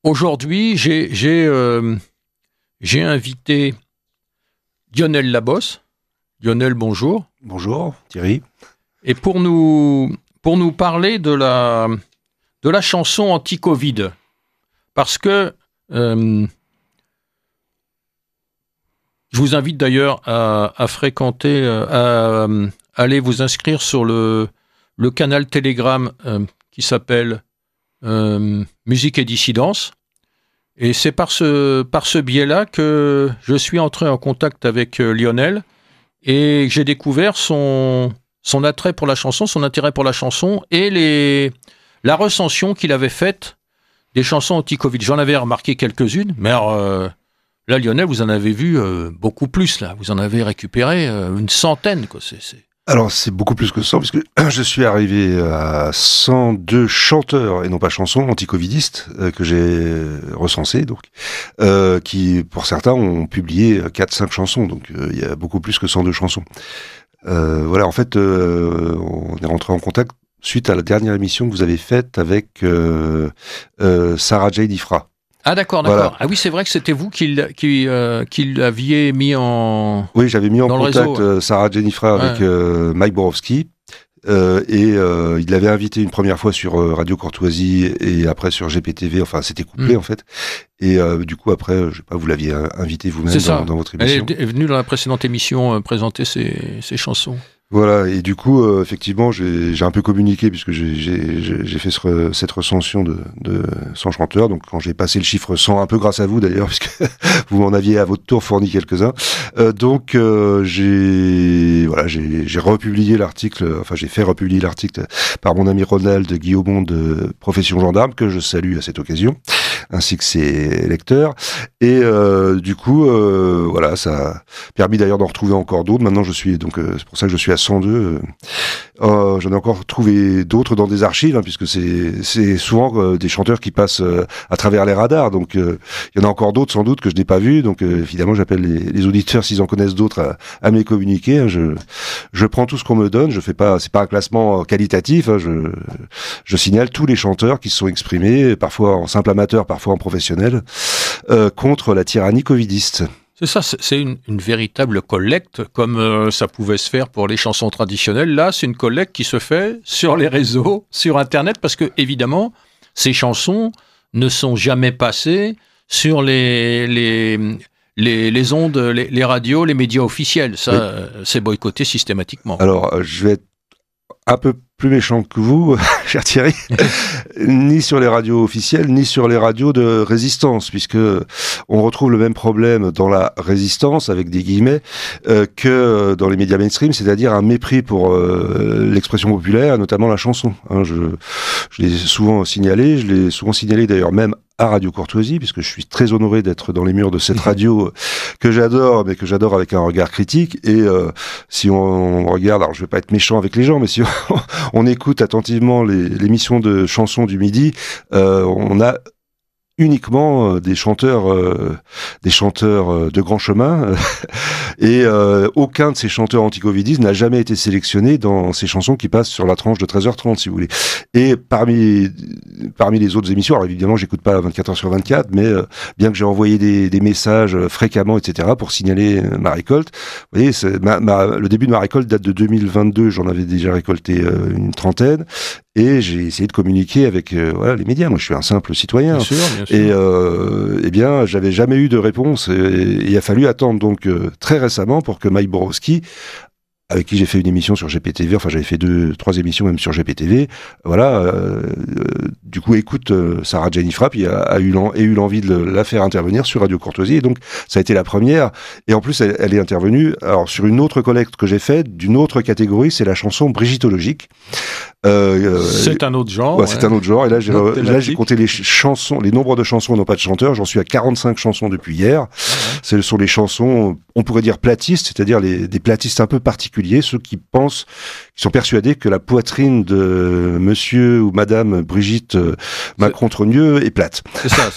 aujourd'hui, j'ai invité Lionel Labosse. Lionel, bonjour. Bonjour, Thierry. Et pour nous parler de la chanson anti-Covid, parce que je vous invite d'ailleurs à fréquenter, à aller vous inscrire sur le canal Telegram qui s'appelle Musique et Dissidence. Et c'est par ce biais-là que je suis entré en contact avec Lionel et j'ai découvert son attrait pour la chanson, son intérêt pour la chanson et la recension qu'il avait faite des chansons anti-Covid. J'en avais remarqué quelques-unes, mais alors, là, Lionel, vous en avez vu beaucoup plus, là. Vous en avez récupéré une centaine, quoi. Alors, c'est beaucoup plus que 100, puisque je suis arrivé à 102 chanteurs, et non pas chansons, anti-covidistes, que j'ai recensés, donc, qui, pour certains, ont publié 4-5 chansons, donc il y a beaucoup plus que 102 chansons. Voilà, en fait, on est rentré en contact suite à la dernière émission que vous avez faite avec Sarah Jane Ifra. Ah d'accord. Voilà. Ah oui, c'est vrai que c'était vous qui l'aviez mis en... Oui, j'avais mis en contact réseau, Sarah Jane Ifra avec Mike Borowski. Et il l'avait invité une première fois sur Radio Courtoisie et après sur GPTV, enfin c'était couplé en fait. Et du coup après, je sais pas, vous l'aviez invité vous-même dans votre émission. Elle est venue dans la précédente émission présenter ses chansons. Voilà, et du coup, effectivement, j'ai un peu communiqué puisque j'ai fait cette recension de 100 chanteurs. Donc, quand j'ai passé le chiffre 100, un peu grâce à vous d'ailleurs, puisque vous m'en aviez à votre tour fourni quelques-uns. Donc, j'ai republié l'article, enfin, j'ai fait republier l'article par mon ami Ronald Guillaumont de Profession Gendarme, que je salue à cette occasion, ainsi que ses lecteurs. Et du coup, voilà, ça a permis d'ailleurs d'en retrouver encore d'autres. Maintenant, je suis donc, c'est pour ça que je suis à 102. J'en ai encore trouvé d'autres dans des archives, hein, puisque c'est souvent des chanteurs qui passent à travers les radars. Donc, il y en a encore d'autres sans doute que je n'ai pas vus. Donc, évidemment, j'appelle les auditeurs s'ils en connaissent d'autres à me les communiquer. Hein. Je prends tout ce qu'on me donne. Je fais pas, c'est pas un classement qualitatif. Hein. Je signale tous les chanteurs qui se sont exprimés, parfois en simple amateur, parfois en professionnel, contre la tyrannie covidiste. C'est ça, c'est une véritable collecte, comme ça pouvait se faire pour les chansons traditionnelles. Là, c'est une collecte qui se fait sur les réseaux, sur Internet, parce que, évidemment, ces chansons ne sont jamais passées sur les ondes, les radios, les médias officiels. Ça, c'est boycotté systématiquement. Alors, je vais être un peu plus méchant que vous, cher Thierry, ni sur les radios officielles, ni sur les radios de résistance, puisque on retrouve le même problème dans la résistance, avec des guillemets, que dans les médias mainstream, c'est-à-dire un mépris pour l'expression populaire, notamment la chanson. Hein, je l'ai souvent signalé, d'ailleurs même à Radio Courtoisie, puisque je suis très honoré d'être dans les murs de cette radio que j'adore, mais que j'adore avec un regard critique. Et si on regarde, alors je vais pas être méchant avec les gens, mais si on écoute attentivement l'émission de chansons du midi, on a uniquement des chanteurs de grand chemin et aucun de ces chanteurs anti-covidistes n'a jamais été sélectionné dans ces chansons qui passent sur la tranche de 13h30 si vous voulez. Et parmi les autres émissions, alors évidemment j'écoute pas 24h sur 24, mais bien que j'ai envoyé des messages fréquemment, etc., pour signaler ma récolte, vous voyez, le début de ma récolte date de 2022, j'en avais déjà récolté une trentaine. Et j'ai essayé de communiquer avec les médias. Moi, je suis un simple citoyen. Bien sûr. Et eh bien, j'avais jamais eu de réponse. Et il a fallu attendre donc très récemment pour que Mike Borowski, avec qui j'ai fait une émission sur GPTV, enfin j'avais fait 2-3 émissions même sur GPTV, voilà, du coup écoute Sarah Jane Ifra, puis a eu l'envie de la faire intervenir sur Radio Courtoisie, et donc ça a été la première, et en plus elle est intervenue alors sur une autre collecte que j'ai faite, d'une autre catégorie, c'est la chanson brigitologique. C'est un autre genre. Ouais, c'est un autre genre, et là j'ai compté les nombres de chansons, non pas de chanteurs, j'en suis à 45 chansons depuis hier. Ce sont les chansons, on pourrait dire platistes, c'est-à-dire des platistes un peu particuliers, ceux qui sont persuadés que la poitrine de monsieur ou madame Brigitte Macron-Trogneux est plate. C'est ça,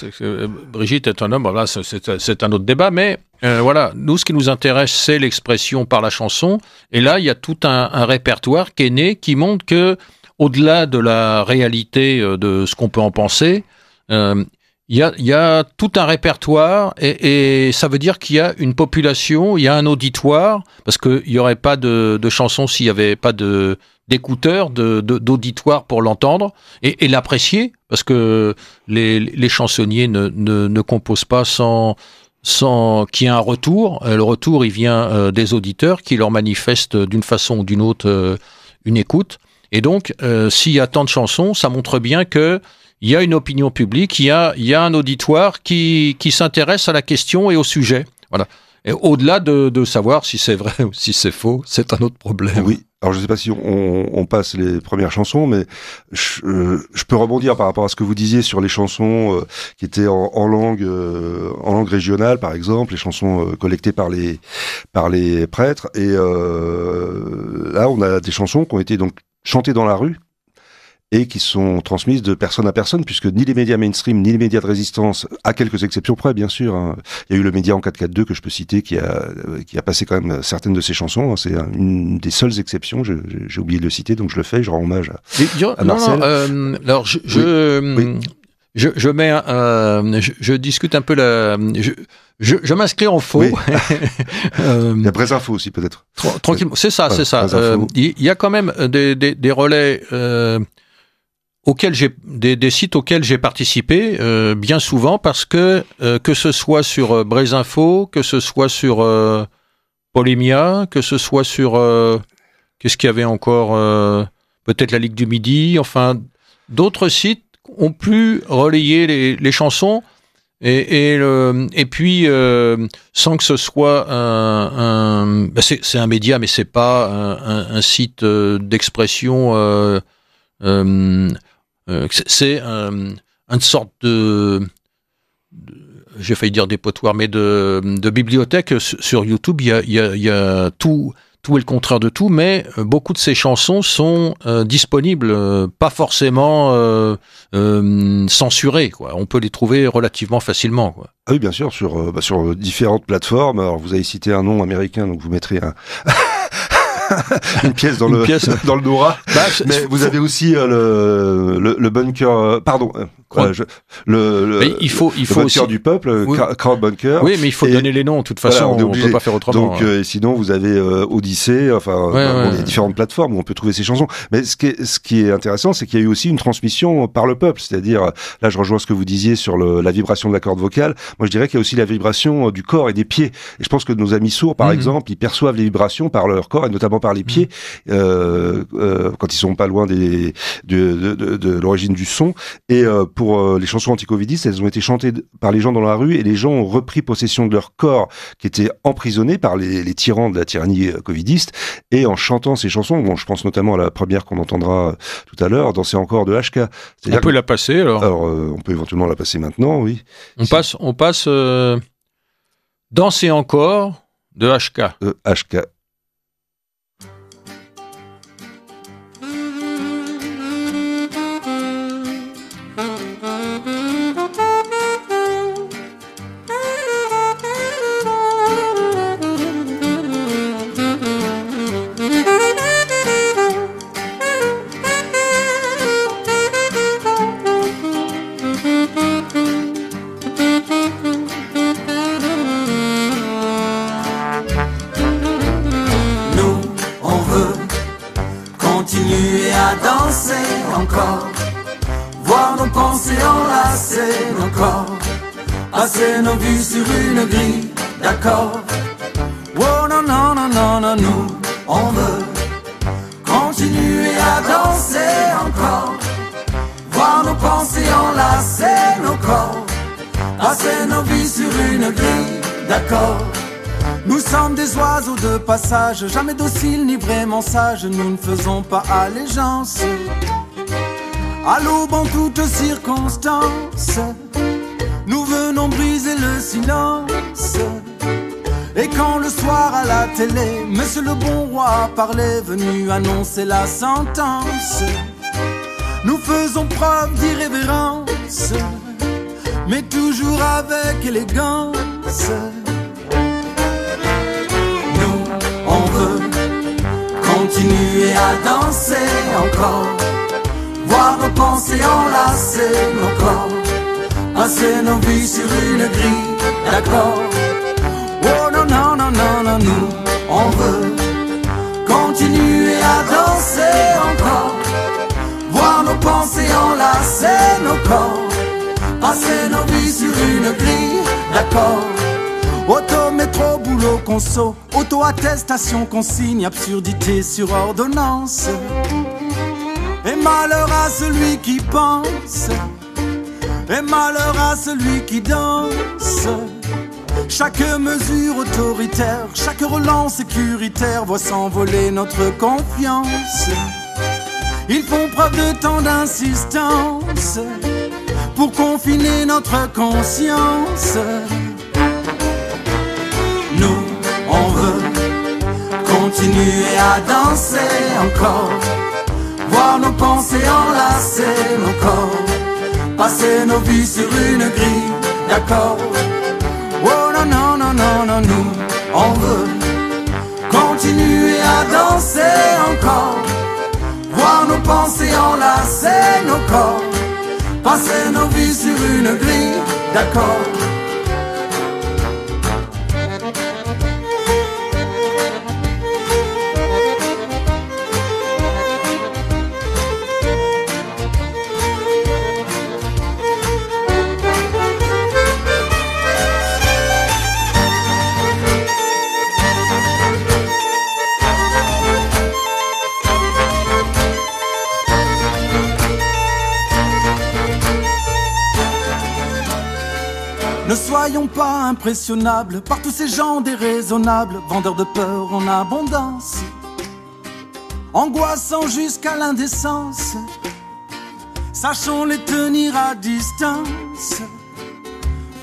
Brigitte est un homme, voilà, c'est un autre débat, mais voilà, nous ce qui nous intéresse c'est l'expression par la chanson, et là il y a tout un répertoire qui est né, qui montre que au-delà de la réalité de ce qu'on peut en penser, il il y a tout un répertoire et ça veut dire qu'il y a une population, il y a un auditoire, parce qu'il n'y aurait pas de chansons s'il n'y avait pas d'écouteurs, d'auditoire pour l'entendre et l'apprécier, parce que les chansonniers ne composent pas sans qu'il y ait un retour. Le retour, il vient des auditeurs qui leur manifestent d'une façon ou d'une autre une écoute. Et donc, s'il y a tant de chansons, ça montre bien que il y a une opinion publique, il y a un auditoire qui s'intéresse à la question et au sujet. Voilà. Et au-delà de savoir si c'est vrai ou si c'est faux, c'est un autre problème. Oui. Alors je ne sais pas si on passe les premières chansons, mais je peux rebondir par rapport à ce que vous disiez sur les chansons qui étaient en langue régionale, par exemple, les chansons collectées par les prêtres. Et là, on a des chansons qui ont été donc chantées dans la rue et qui sont transmises de personne à personne, puisque ni les médias mainstream, ni les médias de résistance, à quelques exceptions près, bien sûr, hein. Il y a eu le média en 442 que je peux citer, qui a passé quand même certaines de ses chansons, hein. C'est une des seules exceptions, j'ai oublié de le citer, donc je le fais, je rends hommage à Marcel. Non, alors je mets je discute un peu je m'inscris en faux. Oui. Il y a Brésinfo aussi, peut-être. Tranquillement, c'est ça, voilà, c'est ça. Il y a quand même des relais, auxquels des sites auxquels j'ai participé bien souvent, parce que ce soit sur Brésinfo, que ce soit sur Polémia, que ce soit sur qu'est-ce qu'il y avait encore, peut-être la Ligue du Midi, enfin d'autres sites ont pu relayer les chansons et puis sans que ce soit c'est un média, mais c'est pas un site d'expression. C'est une sorte j'ai failli dire dépotoir, mais de bibliothèque. Sur YouTube, il y a tout est le contraire de tout, mais beaucoup de ces chansons sont disponibles, pas forcément censurées, quoi. On peut les trouver relativement facilement, quoi. Ah oui, bien sûr, sur différentes plateformes. Alors, vous avez cité un nom américain, donc vous mettrez une pièce dans le Nora. Mais vous avez aussi le bunker, pardon, il faut bunker aussi du peuple, oui. Crowd Bunker. Oui, mais il faut donner les noms. De toute façon, voilà, on peut pas faire autrement. Donc, sinon, vous avez Odyssée. Enfin, il y a différentes plateformes où on peut trouver ces chansons. Mais ce qui est intéressant, c'est qu'il y a eu aussi une transmission par le peuple. C'est-à-dire, là, je rejoins ce que vous disiez sur la vibration de la corde vocale. Moi, je dirais qu'il y a aussi la vibration du corps et des pieds. Et je pense que nos amis sourds, par exemple, ils perçoivent les vibrations par leur corps et notamment par les pieds, quand ils sont pas loin de l'origine du son. Et pour les chansons anti-covidistes, elles ont été chantées par les gens dans la rue et les gens ont repris possession de leur corps qui était emprisonné par les tyrans de la tyrannie covidiste, et en chantant ces chansons, bon, je pense notamment à la première qu'on entendra tout à l'heure, Danser encore de HK. On peut la passer alors. Alors on peut éventuellement la passer maintenant, oui. On passe Danser encore de HK. HK. Passer nos vues sur une grille d'accord. Oh non, non, non, non, non, nous, on veut continuer à danser encore. Voir nos pensées enlacer nos corps. Passer nos vies sur une grille d'accord. Nous sommes des oiseaux de passage, jamais dociles ni vraiment sages. Nous ne faisons pas allégeance à l'aube en toutes circonstances. Nous venons briser le silence. Et quand le soir à la télé, Monsieur le bon roi parlait, venu annoncer la sentence, nous faisons preuve d'irrévérence, mais toujours avec élégance. Nous, on veut continuer à danser encore, voir nos pensées enlacer nos corps. passer nos vies sur une grille d'accords. Oh non, non, non, non, non, nous, on veut continuer à danser encore, voir nos pensées enlacer nos corps, passer nos vies sur une grille d'accords. Auto, métro, boulot, conso, auto-attestation, consigne, absurdité sur ordonnance. Et malheur à celui qui pense, et malheur à celui qui danse. Chaque mesure autoritaire, chaque relance sécuritaire voit s'envoler notre confiance. Ils font preuve de tant d'insistance pour confiner notre conscience. Nous, on veut continuer à danser encore, voir nos pensées enlacer nos corps, passer nos vies sur une grille d'accords. Oh non, non, non, non, non, nous, on veut continuer à danser encore, voir nos pensées enlacer nos corps, passer nos vies sur une grille d'accords. Ne soyons pas impressionnables par tous ces gens déraisonnables, vendeurs de peur en abondance, angoissants jusqu'à l'indécence. Sachons les tenir à distance.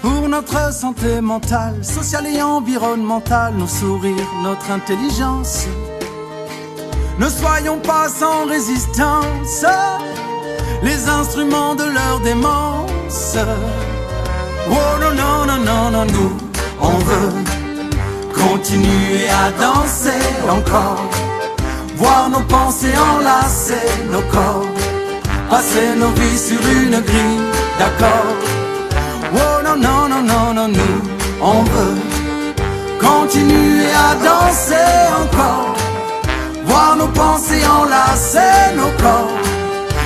Pour notre santé mentale, sociale et environnementale, nos sourires, notre intelligence. Ne soyons pas sans résistance, les instruments de leur démence. Oh non, non, non, non, non, nous, on veut continuer à danser encore, voir nos pensées enlacer nos corps, passer nos vies sur une grille d'accords. Oh non, non, non, non, non, nous, on veut continuer à danser encore, voir nos pensées enlacer nos corps,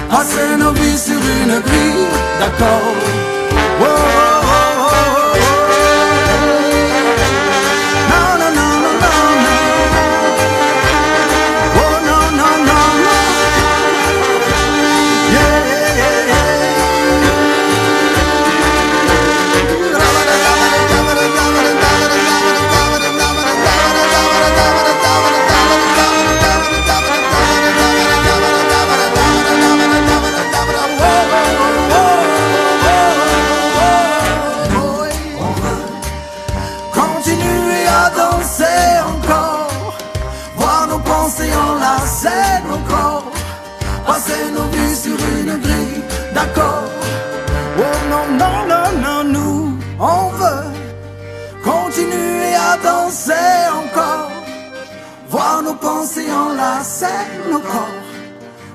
passer nos vies sur une grille d'accords. Oh, oh, oh, oh, oh. No, no, no, no, no, no. Oh, no, no, no, no. Yeah, yeah, yeah. Continuer à danser encore, voir nos pensées enlacer nos corps, passer nos vies sur une grille d'accord. Oh non, non, non, non, nous, on veut continuer à danser encore, voir nos pensées enlacer nos corps,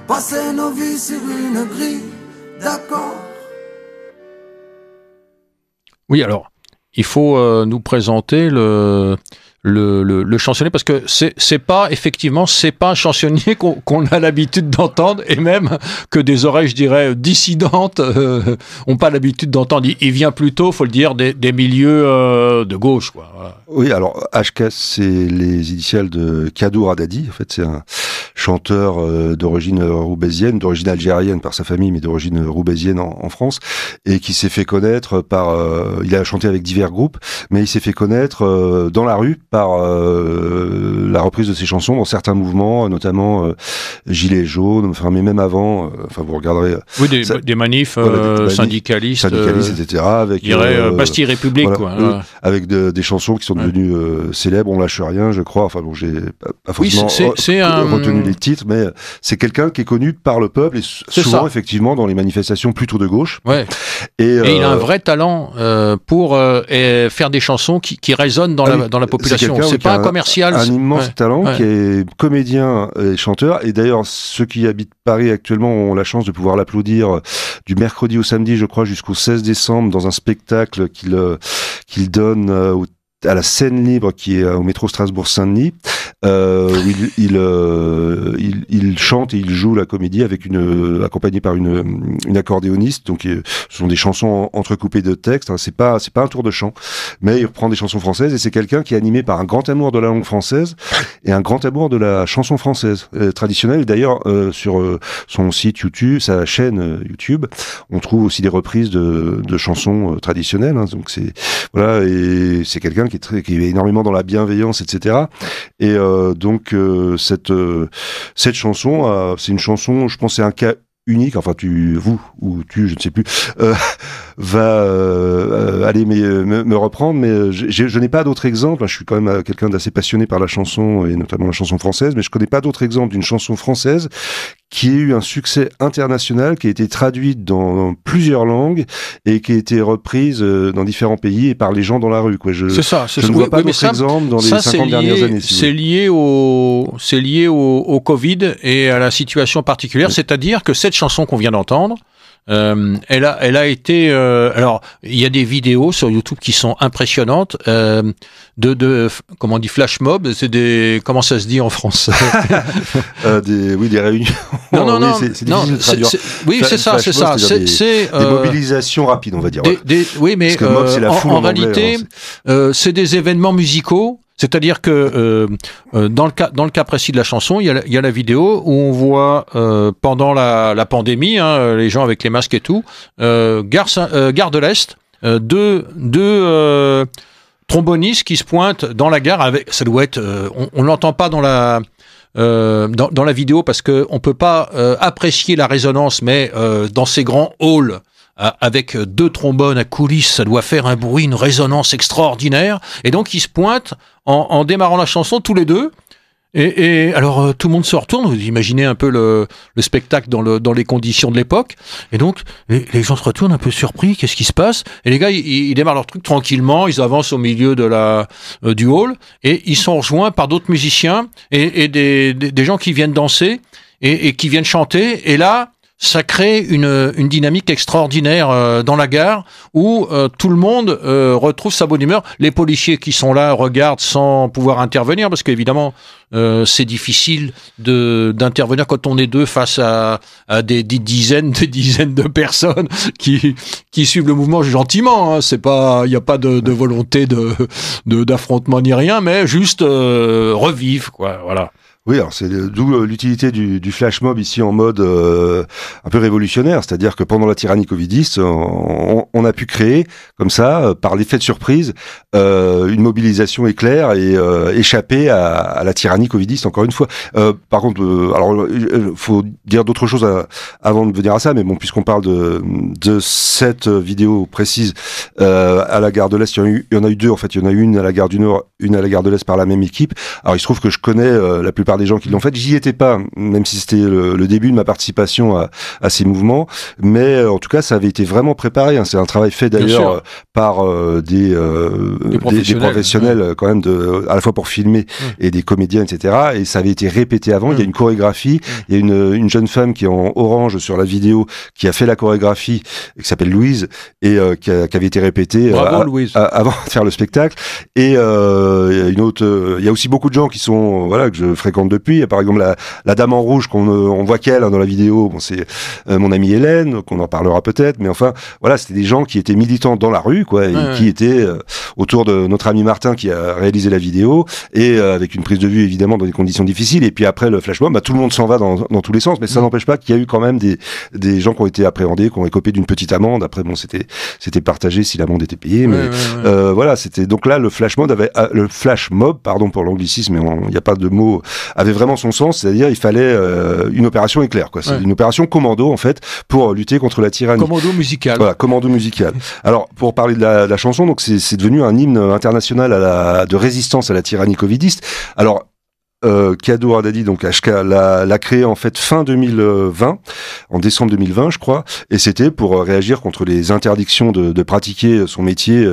passer nos vies sur une grille d'accord. Oui, alors, il faut nous présenter le chansonnier, parce que c'est pas un chansonnier qu'on a l'habitude d'entendre, et même que des oreilles, je dirais, dissidentes ont pas l'habitude d'entendre. Il vient plutôt, faut le dire, des milieux de gauche, quoi. Voilà. Oui, alors HK, c'est les initiales de Kadour Haddadi. En fait, c'est un chanteur d'origine roubaisienne, d'origine algérienne par sa famille, mais d'origine roubaisienne en France, et qui s'est fait connaître par... il a chanté avec divers groupes, mais il s'est fait connaître dans la rue par la reprise de ses chansons dans certains mouvements, notamment Gilets jaunes, enfin, mais même avant, enfin, vous regarderez... Oui, des manifs syndicalistes, etc. Avec, Bastille République, voilà, quoi. Voilà. Avec des chansons qui sont devenues célèbres, On lâche rien, je crois, enfin bon, j'ai pas forcément retenu les titres, mais c'est quelqu'un qui est connu par le peuple, et souvent, effectivement, dans les manifestations plutôt de gauche. Ouais. Et il a un vrai talent pour faire des chansons qui résonnent dans la population. C'est pas un commercial. Un immense talent, qui est comédien et chanteur. Et d'ailleurs, ceux qui habitent Paris actuellement ont la chance de pouvoir l'applaudir du mercredi au samedi, je crois, jusqu'au 16 décembre, dans un spectacle qu'il donne à la scène libre qui est au métro Strasbourg-Saint-Denis, où il chante et il joue la comédie accompagné par une accordéoniste. Donc, ce sont des chansons entrecoupées de textes. C'est pas un tour de chant, mais il reprend des chansons françaises et c'est quelqu'un qui est animé par un grand amour de la langue française et un grand amour de la chanson française traditionnelle. D'ailleurs, sur son site YouTube, sa chaîne YouTube, on trouve aussi des reprises de chansons traditionnelles. Hein. Donc voilà, et c'est quelqu'un qui est énormément dans la bienveillance, etc. Et donc cette chanson, c'est une chanson, je pense, c'est un cas unique. Enfin, je ne sais plus, allez me reprendre, mais je n'ai pas d'autres exemples. Je suis quand même quelqu'un d'assez passionné par la chanson et notamment la chanson française, mais je connais pas d'autres exemples d'une chanson française qui a eu un succès international, qui a été traduite dans plusieurs langues et qui a été reprise dans différents pays et par les gens dans la rue. Quoi. Je ne vois pas d'autres exemples dans les 50 dernières années. C'est lié au Covid et à la situation particulière, c'est-à-dire que cette chanson qu'on vient d'entendre, elle a été. Alors, il y a des vidéos sur YouTube qui sont impressionnantes comment on dit, flash mob. C'est des, comment ça se dit en français? Des réunions. Non. Oui, c'est ça. C'est des mobilisations rapides, on va dire. Oui, mais parce que mob, c'est la foule en réalité, c'est des événements musicaux. C'est-à-dire que dans le cas précis de la chanson, il y a la vidéo où on voit pendant la pandémie, les gens avec les masques et tout, gare de l'Est, deux trombonistes qui se pointent dans la gare avec, ça doit être, on l'entend pas dans la vidéo parce que on peut pas apprécier la résonance, mais dans ces grands halls avec deux trombones à coulisses, ça doit faire un bruit, une résonance extraordinaire. Et donc ils se pointent en démarrant la chanson tous les deux. Et alors tout le monde se retourne. Vous imaginez un peu le spectacle dans les conditions de l'époque. Et donc les gens se retournent un peu surpris. Qu'est-ce qui se passe? Et les gars ils démarrent leur truc tranquillement. Ils avancent au milieu du hall et ils sont rejoints par d'autres musiciens et des gens qui viennent danser et qui viennent chanter. Et là, ça crée une dynamique extraordinaire dans la gare où tout le monde retrouve sa bonne humeur. Les policiers qui sont là regardent sans pouvoir intervenir parce qu'évidemment c'est difficile d'intervenir quand on est deux face à des dizaines de personnes qui suivent le mouvement gentiment. Hein. C'est pas, il y a pas de volonté d'affrontement ni rien, mais juste revivre quoi. Voilà. Oui, alors c'est d'où l'utilité du flash mob ici en mode un peu révolutionnaire, c'est-à-dire que pendant la tyrannie covidiste, on a pu créer comme ça, par l'effet de surprise, une mobilisation éclair et échapper à la tyrannie covidiste. Encore une fois, par contre, alors faut dire d'autres choses avant de venir à ça, mais bon, puisqu'on parle de cette vidéo précise à la gare de l'Est, il y en a eu deux en fait. Il y en a une à la gare du Nord, une à la gare de l'Est par la même équipe. Alors il se trouve que je connais la plupart des gens qui l'ont fait. J'y étais pas, même si c'était le début de ma participation à ces mouvements, mais en tout cas ça avait été vraiment préparé. Hein. C'est un travail fait d'ailleurs par des professionnels quand même à la fois pour filmer et des comédiens, etc. Et ça avait été répété avant. Il y a une chorégraphie. Il y a une jeune femme qui est en orange sur la vidéo qui a fait la chorégraphie, qui s'appelle Louise et qui avait été répétée avant de faire le spectacle. Et il y a aussi beaucoup de gens qui sont que je fréquente depuis. Par exemple la dame en rouge on voit qu'elle dans la vidéo. Bon, c'est mon amie Hélène, qu'on en parlera peut-être. Mais enfin voilà, c'était des gens qui étaient militants dans la rue, quoi, et qui étaient autour de notre ami Martin qui a réalisé la vidéo et avec une prise de vue évidemment dans des conditions difficiles. Et puis après le flash mob, tout le monde s'en va dans tous les sens. Mais ça n'empêche pas qu'il y a eu quand même des gens qui ont été appréhendés, qui ont écopé d'une petite amende. Après bon, c'était partagé si l'amende était payée. Mais voilà, c'était donc là le flash mob, pardon pour l'anglicisme, mais il n'y a pas de mot, avait vraiment son sens, c'est-à-dire il fallait une opération éclair, quoi. C'est une opération commando en fait pour lutter contre la tyrannie. Commando musical. Voilà, commando musical. Alors pour parler de la chanson, donc c'est devenu un hymne international de résistance à la tyrannie covidiste. Alors Kado Ardadi, donc HK, l'a créé en fait fin 2020, en décembre 2020 je crois, et c'était pour réagir contre les interdictions de pratiquer son métier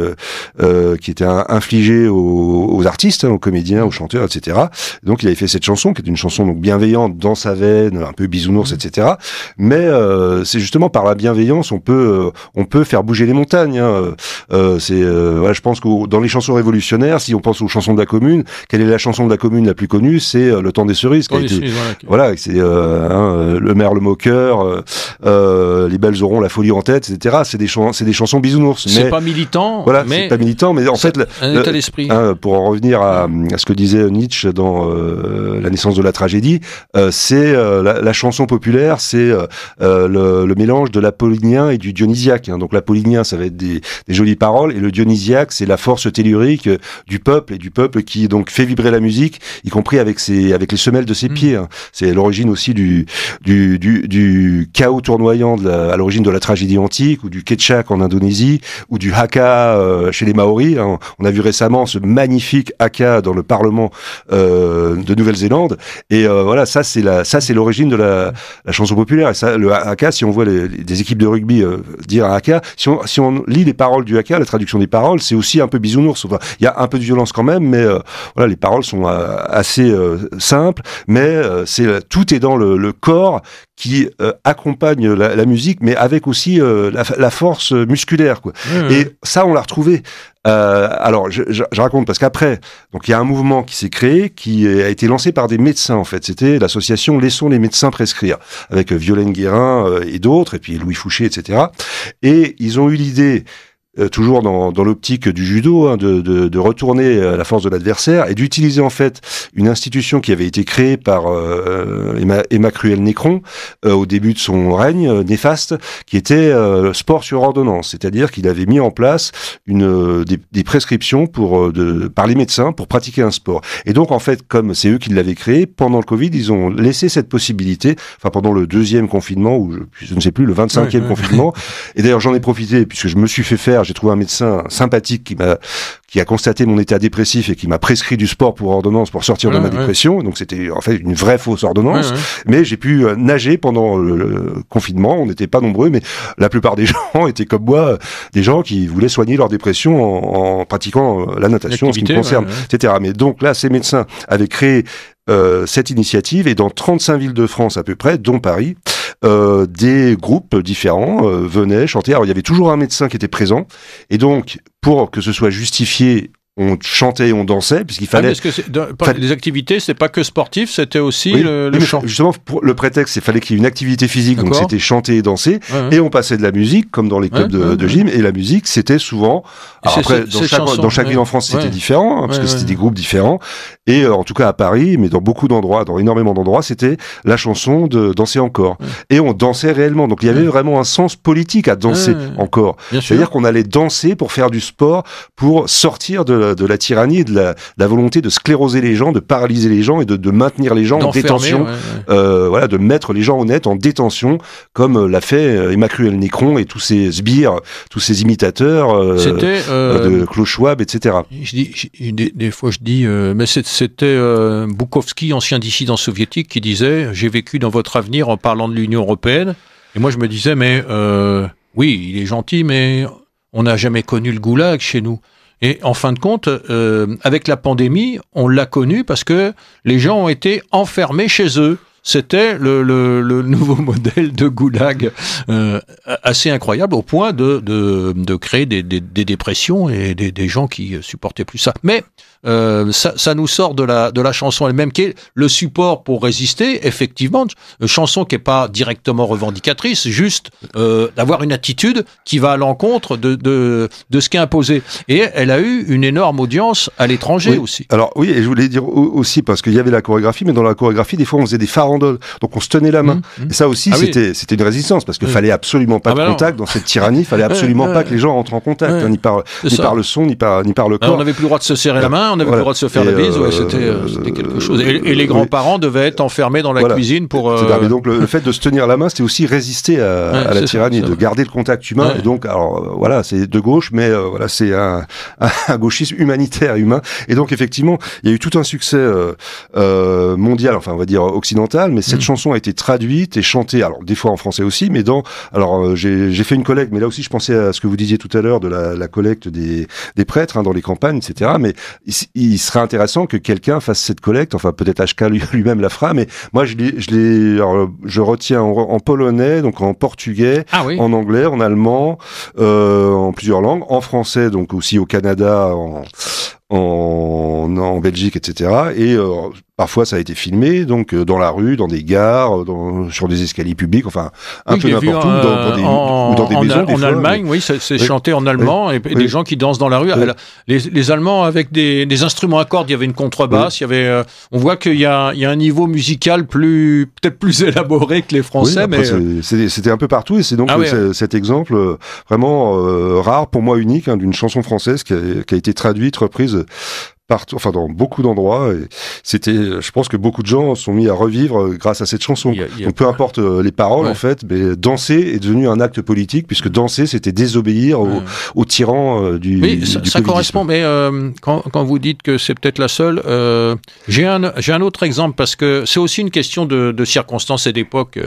qui était infligé aux artistes, aux comédiens, aux chanteurs, etc. Donc il avait fait cette chanson qui est une chanson donc bienveillante dans sa veine, un peu bisounours, etc. Mais c'est justement par la bienveillance on peut faire bouger les montagnes. Hein. Voilà, je pense que dans les chansons révolutionnaires, si on pense aux chansons de la Commune, quelle est la chanson de la Commune la plus connue? C'est Le Temps des Cerises, qui a été, voilà, c'est Le Maire le Moqueur, Les Belles auront la folie en tête, etc. C'est des chansons bisounours. C'est pas militant. Voilà, c'est pas militant, mais en fait, un état d'esprit. Pour en revenir à ce que disait Nietzsche dans La naissance de la tragédie, c'est la chanson populaire, c'est le mélange de l'apollinien et du dionysiaque. Hein. Donc l'apollinien, ça va être des jolies paroles, et le dionysiaque, c'est la force tellurique du peuple, et du peuple qui donc fait vibrer la musique, y compris avec les semelles de ses pieds. Hein. C'est l'origine aussi du chaos tournoyant à l'origine de la tragédie antique, ou du ketchak en Indonésie, ou du haka chez les Maoris. Hein. On a vu récemment ce magnifique haka dans le Parlement de Nouvelle-Zélande. Et voilà, ça c'est l'origine de la chanson populaire. Et ça, le haka, si on voit des équipes de rugby dire un haka, si on lit les paroles du haka, la traduction des paroles, c'est aussi un peu bisounours. Enfin, il y a un peu de violence quand même, mais voilà, les paroles sont assez simple, mais tout est dans le corps qui accompagne la musique, mais avec aussi la force musculaire, quoi. Et ça, on l'a retrouvé. Alors, je raconte parce qu'après, donc il y a un mouvement qui s'est créé, qui a été lancé par des médecins en fait. C'était l'association Laissons les médecins prescrire, avec Violaine Guérin et d'autres, et puis Louis Fouché, etc. Et ils ont eu l'idée, toujours dans l'optique du judo, hein, de retourner la force de l'adversaire et d'utiliser en fait une institution qui avait été créée par Emma Cruel-Nécron au début de son règne néfaste, qui était sport sur ordonnance, c'est-à-dire qu'il avait mis en place des prescriptions par les médecins pour pratiquer un sport. Et donc en fait, comme c'est eux qui l'avaient créé, pendant le Covid, ils ont laissé cette possibilité, enfin pendant le 2e confinement, ou je ne sais plus, le 25e confinement, et d'ailleurs j'en ai profité puisque je me suis fait faire, j'ai trouvé un médecin sympathique qui a constaté mon état dépressif et qui m'a prescrit du sport pour ordonnance pour sortir de ma dépression. Donc c'était en fait une vraie fausse ordonnance. Mais j'ai pu nager pendant le confinement. On n'était pas nombreux, mais la plupart des gens étaient comme moi, des gens qui voulaient soigner leur dépression en pratiquant la natation, en ce qui me concerne, etc. Mais donc là, ces médecins avaient créé cette initiative, et dans 35 villes de France à peu près, dont Paris, des groupes différents venaient chanter. Alors il y avait toujours un médecin qui était présent, et donc pour que ce soit justifié, on chantait et on dansait, puisqu'il fallait... les activités, c'est pas que sportif, c'était aussi le chant. Justement, pour le prétexte, il fallait qu'il y ait une activité physique, donc c'était chanter et danser, et on passait de la musique, comme dans les clubs de gym, et la musique, c'était souvent... Alors après, dans chaque ville en France, c'était différent, hein, parce que c'était des groupes différents, et en tout cas à Paris, mais dans beaucoup d'endroits, dans énormément d'endroits, c'était la chanson de Danser encore. Et on dansait réellement, donc il y avait vraiment un sens politique à danser encore. C'est-à-dire qu'on allait danser pour faire du sport, pour sortir de la tyrannie et de la volonté de scléroser les gens, de paralyser les gens et de maintenir les gens en détention, voilà, de mettre les gens honnêtes en détention, comme l'a fait Emma Cruel-Nécron et tous ces sbires, tous ces imitateurs de Klaus Schwab, etc. Des fois je dis, mais c'était Bukowski, ancien dissident soviétique, qui disait « J'ai vécu dans votre avenir en parlant de l'Union européenne ». Et moi je me disais « Mais oui, il est gentil, mais on n'a jamais connu le goulag chez nous ». Et en fin de compte, avec la pandémie, on l'a connu parce que les gens ont été enfermés chez eux. C'était le nouveau modèle de goulag assez incroyable, au point de créer des dépressions et des gens qui supportaient plus ça. Mais ça nous sort de la chanson elle-même, qui est le support pour résister, effectivement, chanson qui est pas directement revendicatrice, juste d'avoir une attitude qui va à l'encontre de ce qui est imposé. Et elle a eu une énorme audience à l'étranger aussi. Alors oui, et je voulais dire aussi, parce qu'il y avait la chorégraphie, mais dans la chorégraphie, des fois on faisait des farandoles, donc on se tenait la main. Et ça aussi, c'était une résistance, parce qu'il fallait absolument pas de contact dans cette tyrannie, il fallait absolument pas que les gens entrent en contact, ni par le son, ni par le corps. Alors, on n'avait plus le droit de se serrer la main, on avait le droit de se faire la bise, c'était quelque chose. Et les grands-parents devaient être enfermés dans la cuisine pour... Mais donc le fait de se tenir la main, c'était aussi résister à la tyrannie, de garder le contact humain. Et donc, alors voilà, c'est de gauche, mais voilà, c'est un gauchisme humanitaire, humain. Et donc effectivement, il y a eu tout un succès mondial, enfin on va dire occidental, mais cette chanson a été traduite et chantée, alors des fois en français aussi, mais j'ai fait une collecte, mais là aussi je pensais à ce que vous disiez tout à l'heure de la collecte des prêtres dans les campagnes, etc. Mais il serait intéressant que quelqu'un fasse cette collecte, enfin peut-être HK lui-même la fera, mais moi je retiens en polonais, donc en portugais, en anglais, en allemand, en plusieurs langues, en français, donc aussi au Canada, en Belgique, etc. Et parfois ça a été filmé, donc dans la rue, dans des gares, sur des escaliers publics, enfin un peu n'importe où, ou dans des maisons. En Allemagne, c'est chanté en allemand, et des gens qui dansent dans la rue. Oui. Les Allemands avec des instruments à cordes, il y avait une contrebasse, il y avait, on voit qu'il y a un niveau musical peut-être plus élaboré que les Français. Oui, mais c'était un peu partout, et c'est donc cet exemple vraiment rare, pour moi unique, d'une chanson française qui a été traduite, reprise partout, enfin dans beaucoup d'endroits, et je pense que beaucoup de gens sont mis à revivre grâce à cette chanson. Donc peu importe les paroles en fait, mais danser est devenu un acte politique, puisque danser c'était désobéir aux tyrans du ça correspond, mais quand vous dites que c'est peut-être la seule, j'ai un autre exemple, parce que c'est aussi une question de circonstances et d'époque,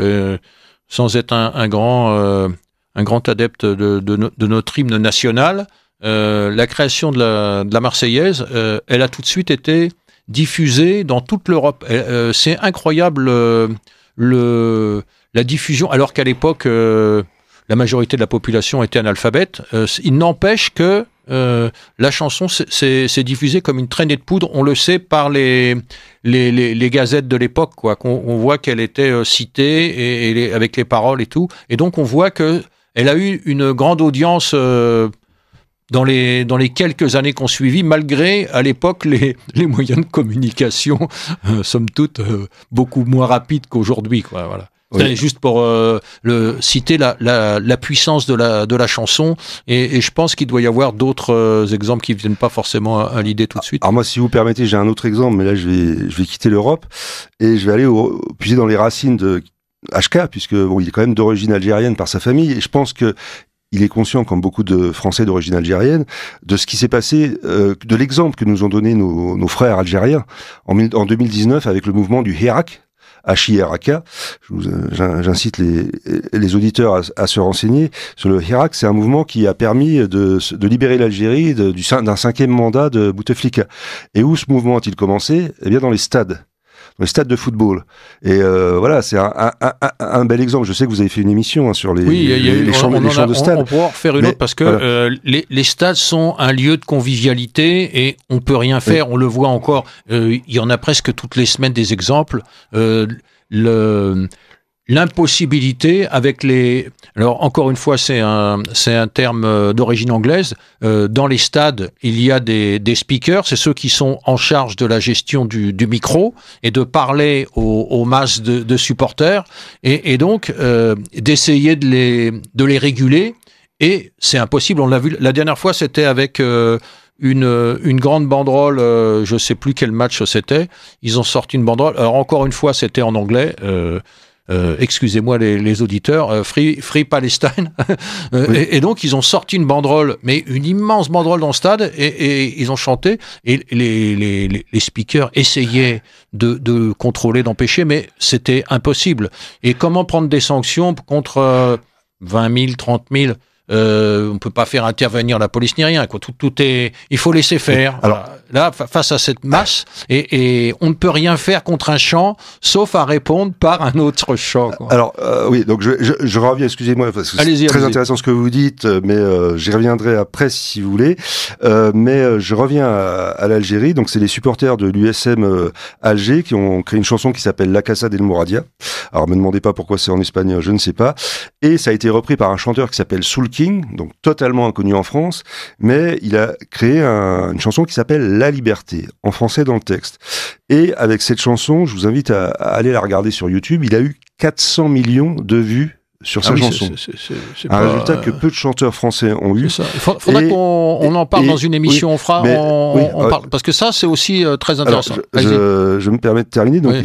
sans être un grand adepte de notre hymne national. La création de la Marseillaise, elle a tout de suite été diffusée dans toute l'Europe. C'est incroyable la diffusion, alors qu'à l'époque, la majorité de la population était analphabète. Il n'empêche que la chanson s'est diffusée comme une traînée de poudre. On le sait par les gazettes de l'époque, quoi. On voit qu'elle était citée et avec les paroles et tout. Et donc on voit que elle a eu une grande audience. Dans les quelques années qu'on suivit, malgré à l'époque les moyens de communication, somme toute, beaucoup moins rapides qu'aujourd'hui, quoi. Voilà. Oui. Juste pour citer la puissance de la chanson, et je pense qu'il doit y avoir d'autres exemples qui viennent pas forcément à l'idée tout de suite. Alors moi, si vous permettez, j'ai un autre exemple, mais là je vais quitter l'Europe et je vais aller puiser dans les racines de HK, puisque il est quand même d'origine algérienne par sa famille, et je pense que il est conscient, comme beaucoup de Français d'origine algérienne, de ce qui s'est passé, de l'exemple que nous ont donné nos frères algériens en 2019 avec le mouvement du Hirak, H-I-R-A-K. J'incite les auditeurs à se renseigner sur le Hirak. C'est un mouvement qui a permis de libérer l'Algérie d'un 5e mandat de Bouteflika. Et où ce mouvement a-t-il commencé ? Eh bien, dans les stades de football. Et voilà, c'est un bel exemple. Je sais que vous avez fait une émission sur les champs de stade. On pourra en faire une autre, parce que les stades sont un lieu de convivialité et on peut rien faire. Oui. On le voit encore. Il y en a presque toutes les semaines des exemples. L'impossibilité avec alors encore une fois, c'est un terme d'origine anglaise. Dans les stades, il y a des speakers, c'est ceux qui sont en charge de la gestion du micro et de parler aux masses de supporters, et donc d'essayer de les réguler. Et c'est impossible. On l'a vu la dernière fois, c'était avec une grande banderole. Je sais plus quel match c'était. Ils ont sorti une banderole. Alors encore une fois, c'était en anglais. Excusez-moi les auditeurs, Free Palestine. Oui. Et donc ils ont sorti une banderole, mais une immense banderole dans le stade, et ils ont chanté, et les speakers essayaient de contrôler, d'empêcher, mais c'était impossible. Et comment prendre des sanctions contre 20 000, 30 000 on peut pas faire intervenir la police ni rien, quoi. Tout est, il faut laisser faire. Alors là, face à cette masse, et on ne peut rien faire contre un chant, sauf à répondre par un autre chant, quoi. Alors oui, donc je reviens, excusez-moi, parce que c'est très intéressant ce que vous dites, mais j'y reviendrai après si vous voulez. Mais je reviens à l'Algérie. Donc c'est les supporters de l'USM Alger qui ont créé une chanson qui s'appelle La Casa del Mouradia. Alors me demandez pas pourquoi c'est en espagnol, je ne sais pas. Et ça a été repris par un chanteur qui s'appelle Soul King, donc totalement inconnu en France, mais il a créé une chanson qui s'appelle La Liberté, en français dans le texte. Et avec cette chanson, je vous invite à aller la regarder sur YouTube, il a eu 400 millions de vues sur sa chanson. C'est un résultat que peu de chanteurs français ont eu. Il faudra qu'on en parle dans une émission. On parle, parce que ça, c'est aussi très intéressant. Alors, je me permets de terminer. Donc,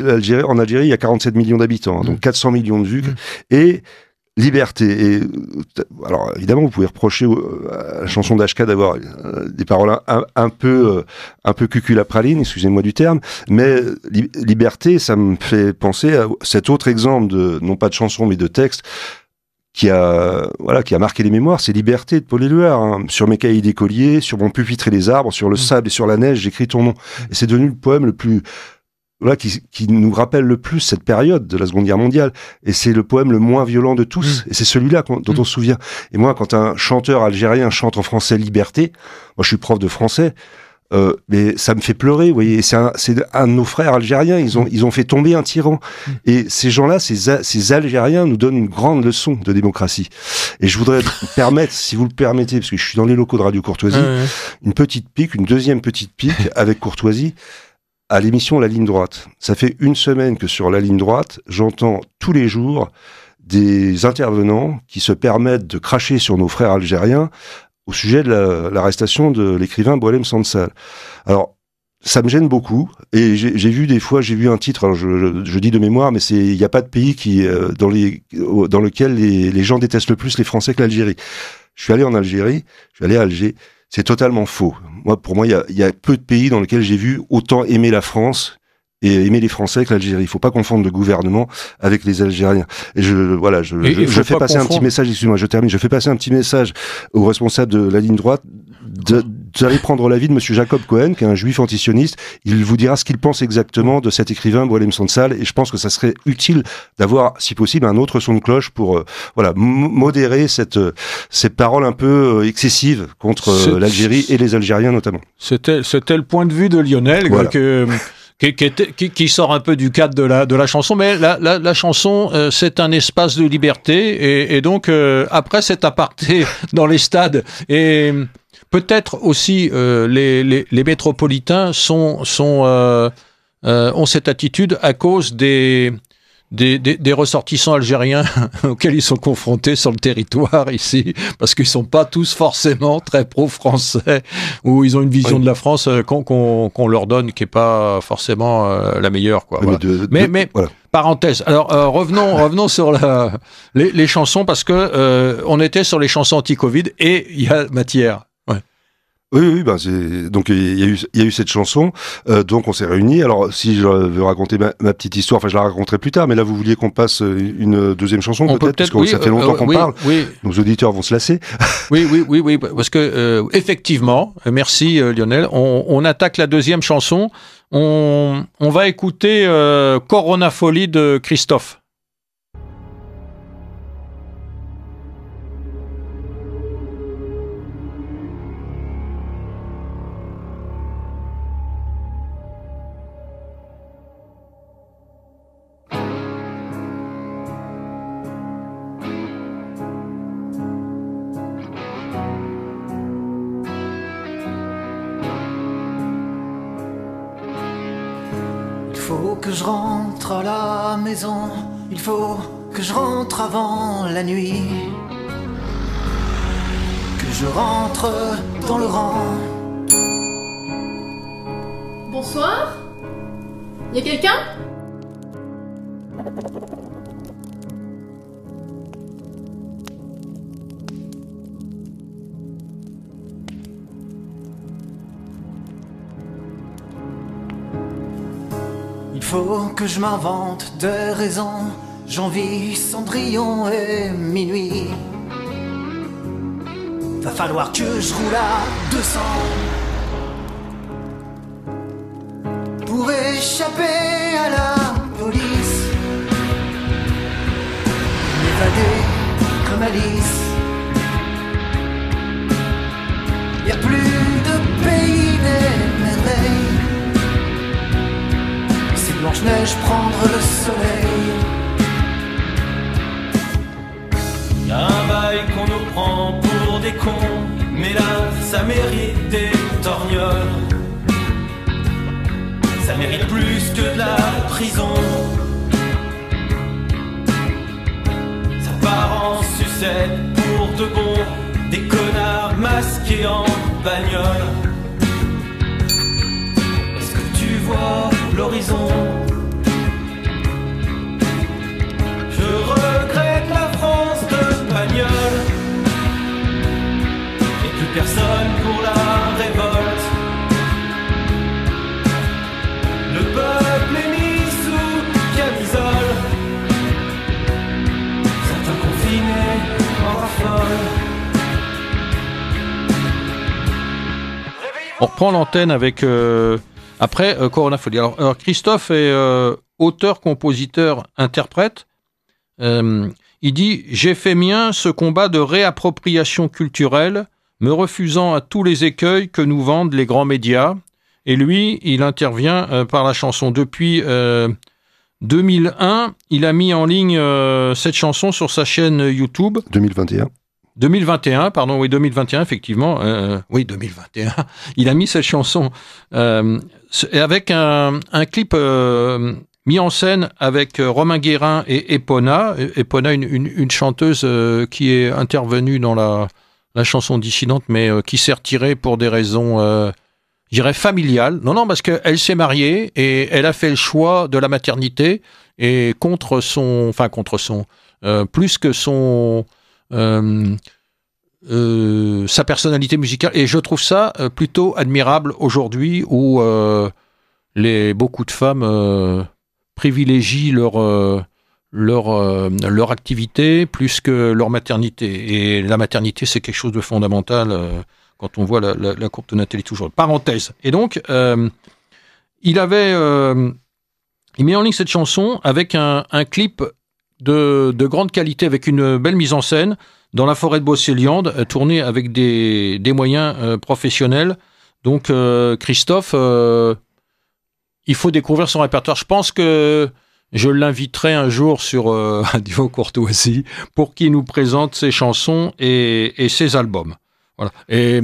en Algérie, il y a 47 millions d'habitants, donc 400 millions de vues. Et liberté. Et alors évidemment, vous pouvez reprocher à la chanson d'HK d'avoir des paroles un peu cuculapraline, excusez-moi du terme, mais liberté, ça me fait penser à cet autre exemple de non pas de chanson mais de texte qui a marqué les mémoires, c'est Liberté de Paul Éluard. Hein. Sur mes cahiers d'écolier, sur mon pupitre et les arbres, sur le sable et sur la neige, j'écris ton nom. Et c'est devenu le poème le plus qui nous rappelle le plus cette période de la Seconde Guerre mondiale. Et c'est le poème le moins violent de tous. Et c'est celui-là dont on se souvient. Et moi, quand un chanteur algérien chante en français Liberté, moi je suis prof de français, mais ça me fait pleurer, vous voyez. C'est un de nos frères algériens. Ils ont fait tomber un tyran. Et ces gens-là, ces Algériens nous donnent une grande leçon de démocratie. Et je voudrais permettre, si vous le permettez, parce que je suis dans les locaux de Radio Courtoisie, une deuxième petite pique avec Courtoisie, à l'émission La Ligne Droite. Ça fait une semaine que sur La Ligne Droite, j'entends tous les jours des intervenants qui se permettent de cracher sur nos frères algériens au sujet de l'arrestation de l'écrivain Boualem Sansal. Alors, ça me gêne beaucoup, et j'ai vu un titre, alors je dis de mémoire, mais il n'y a pas de pays dans lequel les gens détestent le plus les Français que l'Algérie. Je suis allé en Algérie, je suis allé à Alger. C'est totalement faux. Pour moi, il y a peu de pays dans lesquels j'ai vu autant aimer la France et aimer les Français que l'Algérie. Il faut pas confondre le gouvernement avec les Algériens. Et je fais passer un petit message, excuse-moi, je termine. Je fais passer un petit message aux responsables de La Ligne Droite d'aller prendre l'avis de monsieur Jacob Cohen, qui est un juif antisioniste. Il vous dira ce qu'il pense exactement de cet écrivain Boualem Sansal, et je pense que ça serait utile d'avoir, si possible, un autre son de cloche pour modérer ces paroles un peu excessives contre l'Algérie et les Algériens notamment. C'était le point de vue de Lionel, voilà. Qui sort un peu du cadre de la chanson, mais la chanson, c'est un espace de liberté, et donc après cet aparté dans les stades, et peut-être aussi les métropolitains ont cette attitude à cause des ressortissants algériens auxquels ils sont confrontés sur le territoire ici, parce qu'ils sont pas tous forcément très pro-français, ou ils ont une vision de la France qu'on leur donne qui est pas forcément la meilleure, quoi. Voilà. Mais voilà. Parenthèse. Alors revenons sur les chansons, parce que on était sur les chansons anti-Covid et il y a matière. Oui, donc il y a eu cette chanson, donc on s'est réunis. Alors si je veux raconter ma petite histoire, je la raconterai plus tard, mais là vous vouliez qu'on passe une deuxième chanson, peut-être, parce que ça fait longtemps qu'on parle. Oui. Nos auditeurs vont se lasser. Oui, parce que effectivement, merci Lionel, on attaque la deuxième chanson. On va écouter Corona Folie de Christophe. Il faut que je rentre à la maison, il faut que je rentre avant la nuit, que je rentre dans le rang. Bonsoir, y a quelqu'un ? Il faut que je m'invente des raisons, j'envie Cendrillon et minuit. Va falloir que je roule à 200 pour échapper à la police, m'évader comme Alice. Y'a plus de pays des merveilles, Blanche-Neige prendre le soleil. Y'a un bail qu'on nous prend pour des cons, mais là, ça mérite des torgneurs. Ça mérite plus que de la prison. Ça part possède pour de bon des connards masqués en bagnole. Est-ce que tu vois l'horizon? Je regrette la France de bagnole et plus personne pour la révolte. Le peuple est mis sous camisole, certains confinés en rafole. On reprend l'antenne avec après Corona Folie. Alors Christophe est auteur, compositeur, interprète. Il dit « J'ai fait mien ce combat de réappropriation culturelle, me refusant à tous les écueils que nous vendent les grands médias. » Et lui, il intervient par la chanson. Depuis 2001, il a mis en ligne cette chanson sur sa chaîne YouTube. 2021, pardon, oui, 2021, effectivement. Oui, 2021. Il a mis cette chanson avec un clip mis en scène avec Romain Guérin et Epona. Epona, une chanteuse qui est intervenue dans la chanson dissidente, mais qui s'est retirée pour des raisons, je dirais, familiales. Non, parce qu'elle s'est mariée et elle a fait le choix de la maternité et plus que sa personnalité musicale. Et je trouve ça plutôt admirable aujourd'hui où beaucoup de femmes privilégient leur activité plus que leur maternité. Et la maternité, c'est quelque chose de fondamental quand on voit la courbe de natalité toujours. Parenthèse. Et donc, il met en ligne cette chanson avec un clip de grande qualité, avec une belle mise en scène, dans la forêt de Brocéliande, tourné avec des moyens professionnels. Donc, Christophe, il faut découvrir son répertoire. Je pense que je l'inviterai un jour sur Radio Courtoisie pour qu'il nous présente ses chansons et ses albums. Voilà. Et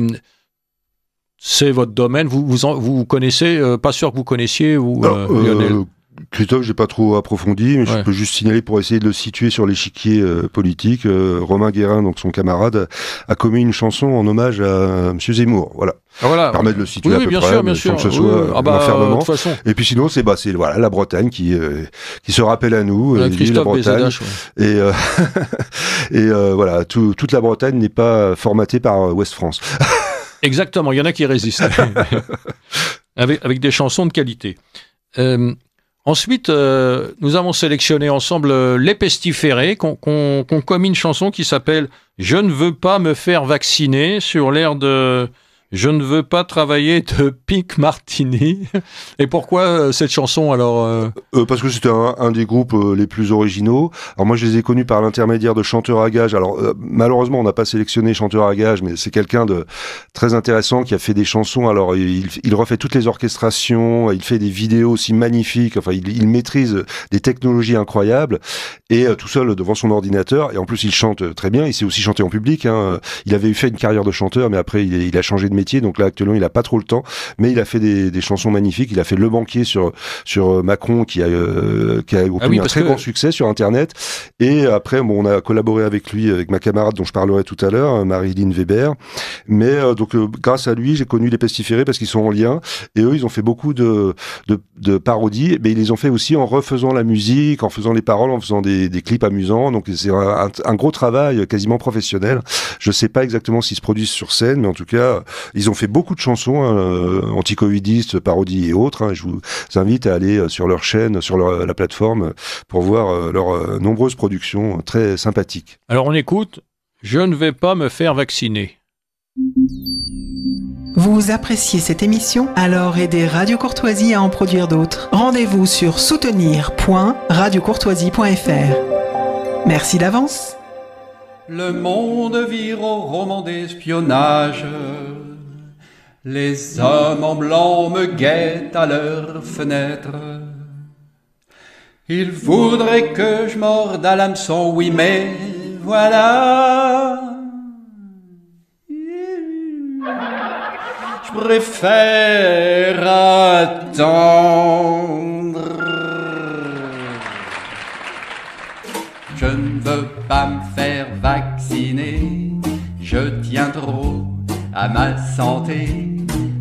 c'est votre domaine. Vous connaissez, pas sûr que vous connaissiez, Lionel. Christophe, j'ai pas trop approfondi, mais je peux juste signaler pour essayer de le situer sur l'échiquier politique. Romain Guérin, donc son camarade, a commis une chanson en hommage à M. Zemmour. Voilà. Ça permet de le situer à peu près, bien sûr. sans que ce soit l'enfermement. Façon. Et puis sinon, c'est la Bretagne qui se rappelle à nous. Christophe la Bretagne. BZH, Et voilà, toute la Bretagne n'est pas formatée par Ouest France. Exactement, il y en a qui résistent. avec des chansons de qualité. Ensuite, nous avons sélectionné ensemble Les Pestiférés, qu'on commis une chanson qui s'appelle « Je ne veux pas me faire vacciner » sur l'air de « Je ne veux pas travailler » de Pink Martini. Et pourquoi cette chanson alors Parce que c'était un des groupes les plus originaux. Alors moi je les ai connus par l'intermédiaire de Chanteur à Gage. Alors malheureusement on n'a pas sélectionné Chanteur à Gage, mais c'est quelqu'un de très intéressant qui a fait des chansons. Alors il refait toutes les orchestrations, il fait des vidéos aussi magnifiques. Enfin il maîtrise des technologies incroyables et tout seul devant son ordinateur. Et en plus il chante très bien. Il sait aussi chanter en public. Il avait fait une carrière de chanteur, mais après il a changé de métier, donc là actuellement il a pas trop le temps, mais il a fait des chansons magnifiques. Il a fait Le Banquier sur Macron qui a obtenu un très grand succès sur internet, et après on a collaboré avec lui, avec ma camarade dont je parlerai tout à l'heure, Marilyn Weber, mais donc grâce à lui j'ai connu Les Pestiférés parce qu'ils sont en lien, et eux ils ont fait beaucoup de parodies, mais ils les ont fait aussi en refaisant la musique, en faisant les paroles, en faisant des clips amusants, donc c'est un gros travail quasiment professionnel. Je sais pas exactement s'ils se produisent sur scène, mais en tout cas ils ont fait beaucoup de chansons anti-covidistes, parodies et autres. Je vous invite à aller sur leur chaîne, sur la plateforme, pour voir leurs nombreuses productions très sympathiques. Alors on écoute « Je ne vais pas me faire vacciner ». Vous appréciez cette émission? Alors aidez Radio Courtoisie à en produire d'autres. Rendez-vous sur soutenir.radiocourtoisie.fr. Merci d'avance. Le monde vire au roman d'espionnage. Les hommes en blanc me guettent à leurs fenêtres. Ils voudraient que je morde à l'hameçon, oui, mais voilà. Je préfère attendre. Je ne veux pas me faire vacciner. santé, je tiens trop à ma santé.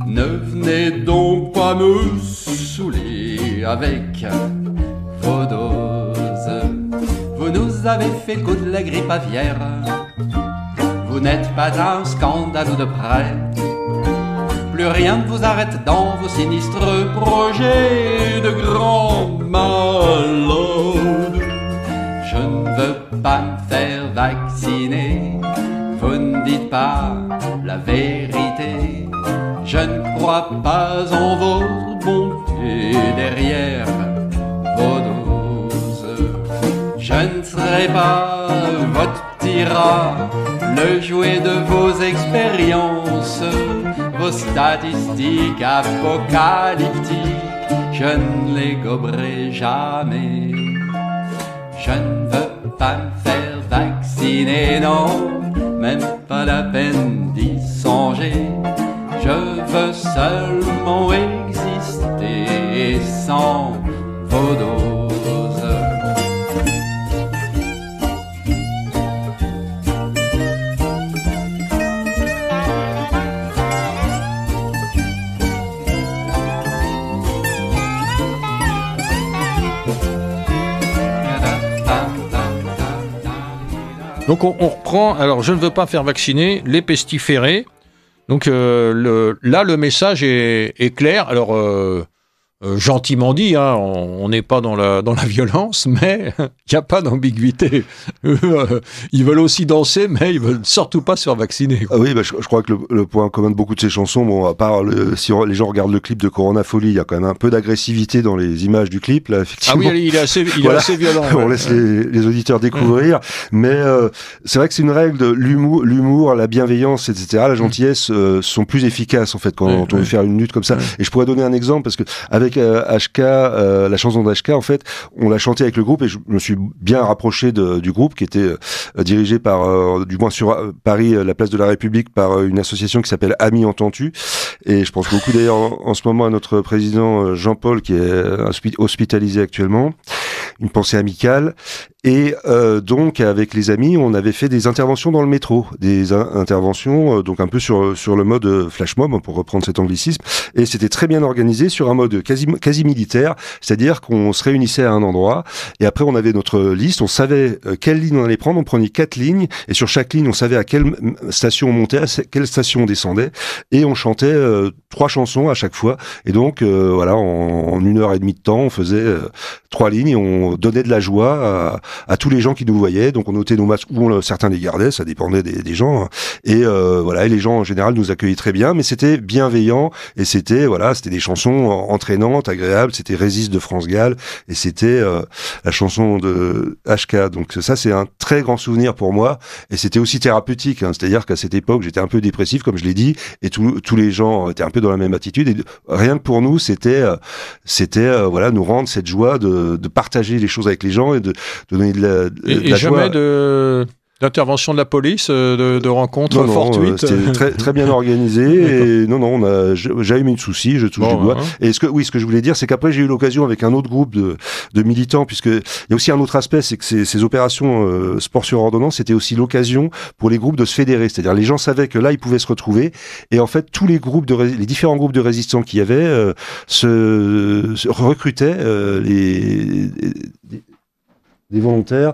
Ne venez donc pas me saouler avec vos doses. Vous nous avez fait le coup de la grippe aviaire. Vous n'êtes pas un scandale ou de près. Plus rien ne vous arrête dans vos sinistres projets de grands malades. Je ne veux pas me faire vacciner. Vous ne dites pas la vérité. Je ne crois pas en votre bonté derrière vos doses. Je ne serai pas votre petit rat, le jouet de vos expériences, vos statistiques apocalyptiques. Je ne les goberai jamais. Je ne veux pas me faire vacciner, non, même pas la peine d'y songer. Je veux seulement exister sans vos doses. Donc on reprend, alors je ne veux pas faire vacciner les pestiférés. Donc là, le message est clair. Alors, gentiment dit, hein, on n'est pas dans la violence, mais il n'y a pas d'ambiguïté. Ils veulent aussi danser, mais ils veulent surtout pas se faire vacciner. Ah oui, je crois que le point commun de beaucoup de ces chansons, bon, à part si les gens regardent le clip de Corona Folie, il y a quand même un peu d'agressivité dans les images du clip, là, effectivement. Ah oui, il est assez violent. On laisse les auditeurs découvrir, mais c'est vrai que c'est une règle de l'humour, la bienveillance, etc. La gentillesse sont plus efficaces en fait quand on veut faire une lutte comme ça. Et je pourrais donner un exemple parce que avec HK, la chanson d'HK, en fait, on l'a chantée avec le groupe et je me suis bien rapproché du groupe qui était dirigé par, du moins sur Paris, la place de la République, par une association qui s'appelle Amis Entends-tu. Et je pense beaucoup d'ailleurs en ce moment à notre président Jean-Paul qui est hospitalisé actuellement. Une pensée amicale. Et donc avec les amis, on avait fait des interventions dans le métro, des interventions donc un peu sur le mode flash mob pour reprendre cet anglicisme. Et c'était très bien organisé sur un mode quasi militaire, c'est-à-dire qu'on se réunissait à un endroit et après on avait notre liste, on savait quelle ligne on allait prendre. On prenait 4 lignes et sur chaque ligne on savait à quelle station on montait, à quelle station on descendait et on chantait 3 chansons à chaque fois. Et donc voilà, en 1h30 de temps, on faisait 3 lignes et on donnait de la joie à tous les gens qui nous voyaient. Donc on notait nos masques ou certains les gardaient, ça dépendait des gens. Et voilà, et les gens en général nous accueillaient très bien, mais c'était bienveillant et c'était des chansons entraînantes, agréables. C'était Résiste de France Gall et c'était la chanson de HK. Donc ça c'est un très grand souvenir pour moi et c'était aussi thérapeutique. Hein. C'est-à-dire qu'à cette époque j'étais un peu dépressif comme je l'ai dit et tous les gens étaient un peu dans la même attitude. Et rien que pour nous c'était voilà, nous rendre cette joie de partager les choses avec les gens et de donner de la jamais d'intervention de la police, de rencontres fortuites. C'était très, très bien organisé. Et on a jamais eu de soucis, je touche du bois. Et ce que je voulais dire, c'est qu'après j'ai eu l'occasion avec un autre groupe de militants, puisque il y a aussi un autre aspect, c'est que ces opérations sport sur ordonnance, c'était aussi l'occasion pour les groupes de se fédérer. C'est-à-dire les gens savaient que là ils pouvaient se retrouver. Et en fait tous les groupes les différents groupes de résistants qu'il y avait se recrutaient des volontaires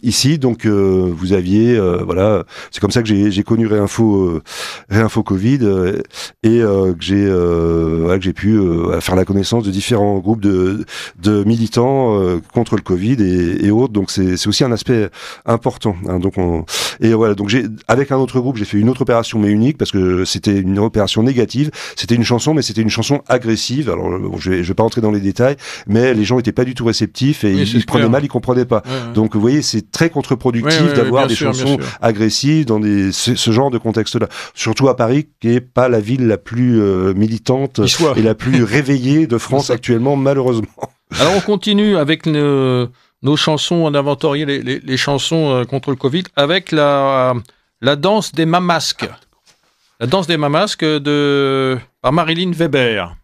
ici. Donc vous aviez voilà, c'est comme ça que j'ai connu Réinfo Covid et que j'ai pu faire la connaissance de différents groupes de militants contre le Covid et autres. Donc c'est aussi un aspect important. Hein. Donc voilà, donc avec un autre groupe, j'ai fait une autre opération mais unique parce que c'était une opération négative. C'était une chanson, mais c'était une chanson agressive. Alors je vais pas rentrer dans les détails, mais les gens étaient pas du tout réceptifs et ils prenaient mal, ils comprenaient pas. Donc vous voyez, c'est très contre-productif d'avoir des chansons agressives dans ce genre de contexte-là. Surtout à Paris, qui est pas la ville la plus militante et la plus réveillée de France actuellement, malheureusement. Alors on continue avec nos chansons, on inventorie les chansons contre le Covid avec la danse des mamasques. La danse des mamasques par Marilyn Weber.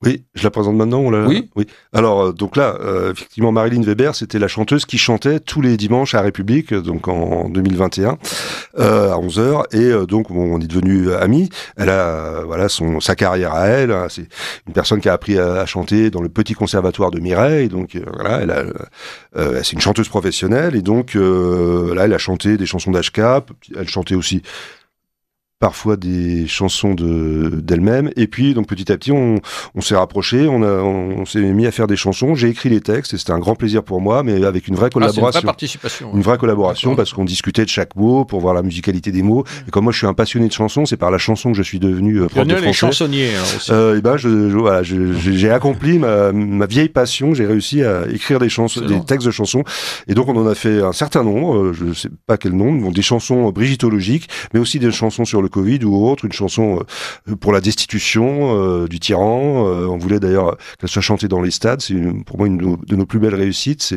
Oui, je la présente maintenant. Oui. Alors, donc là, effectivement, Marilyn Weber, c'était la chanteuse qui chantait tous les dimanches à République, donc en 2021, à 11h. Et donc, on est devenus amis. Elle a, sa carrière à elle. Hein, c'est une personne qui a appris à chanter dans le petit conservatoire de Mireille. Donc, c'est une chanteuse professionnelle. Et donc, là, elle a chanté des chansons d'HK. Elle chantait aussi parfois des chansons d'elle-même, et puis donc petit à petit on s'est rapprochés, on s'est mis à faire des chansons, j'ai écrit les textes et c'était un grand plaisir pour moi, mais avec une vraie collaboration. C'est une vraie participation. Une vraie collaboration parce qu'on discutait de chaque mot pour voir la musicalité des mots, et comme moi je suis un passionné de chansons, c'est par la chanson que je suis devenu prof de français. Chansonnier aussi. Et ben j'ai accompli ma vieille passion, j'ai réussi à écrire des chansons, des textes de chansons, et donc on en a fait un certain nombre, je sais pas quel nombre, des chansons brigitologiques, mais aussi des chansons sur le Covid ou autre, une chanson pour la destitution du tyran. On voulait d'ailleurs qu'elle soit chantée dans les stades. C'est pour moi une de nos plus belles réussites.